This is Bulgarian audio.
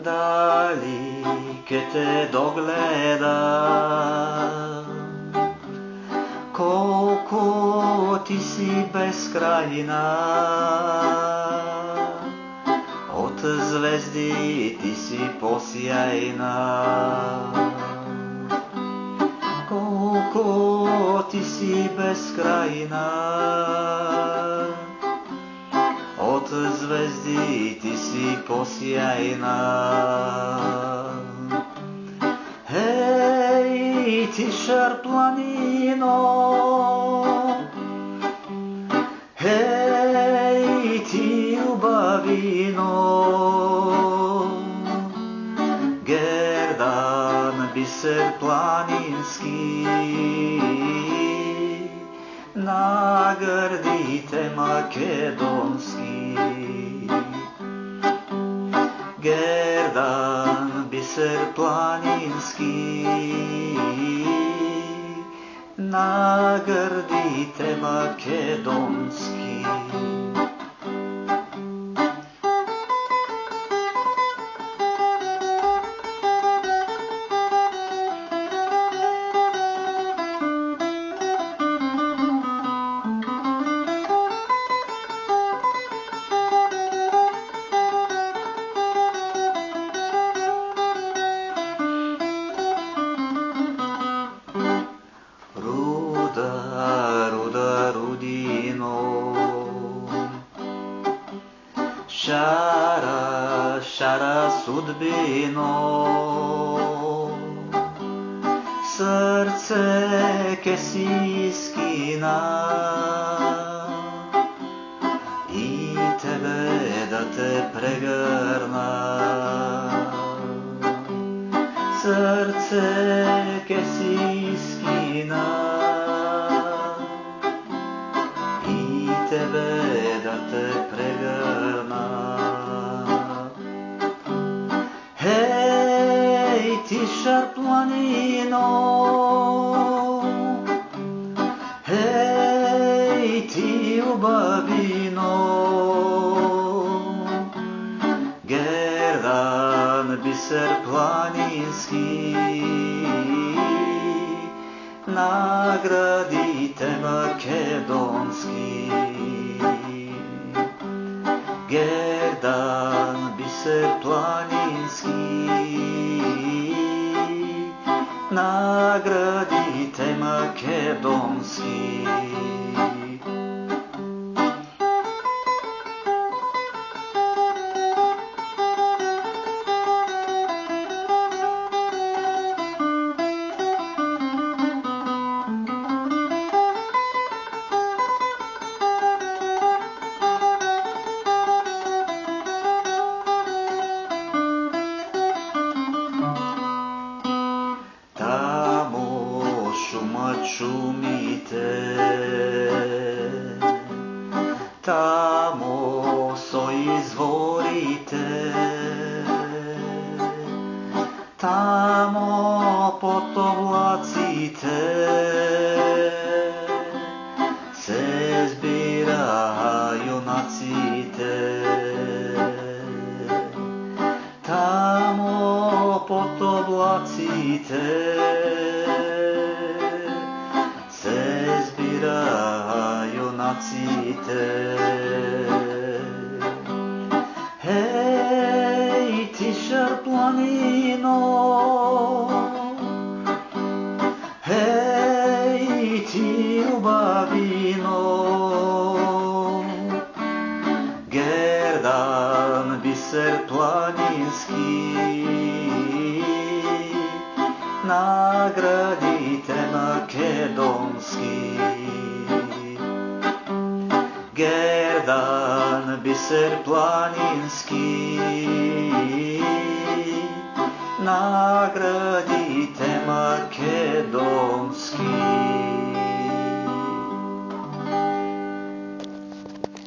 Дали ке те догледам, колку ти си безкрајна, од звезди ти си посјајна. Колку ти си безкрајна, од звезди ти си посјајна. Еј, ти шар планино, еј, ти љубавино, гердан бисер планински, на грдите македонски. Гердан бисер планински, на грдите македонски. Шара, шара судбино, срце ке си скина и тебе да те прегрна. Срце ке си скина и тебе да те прегрна. Еј, ти шар планино, еј, ти љубавино, гердан бисер планински, на градите македонски. Гердан бисер планински, на градите македонски. Тамо шумат шумите, тамо со изворите, тамо под облаците се збираат јунаците. Тамо под облаците се збираат јунаците. Еј, ти шар планино, еј, ти љубавино, гердан бисер планински, на градите македонски. Гердан бисер планински, на градите македонски.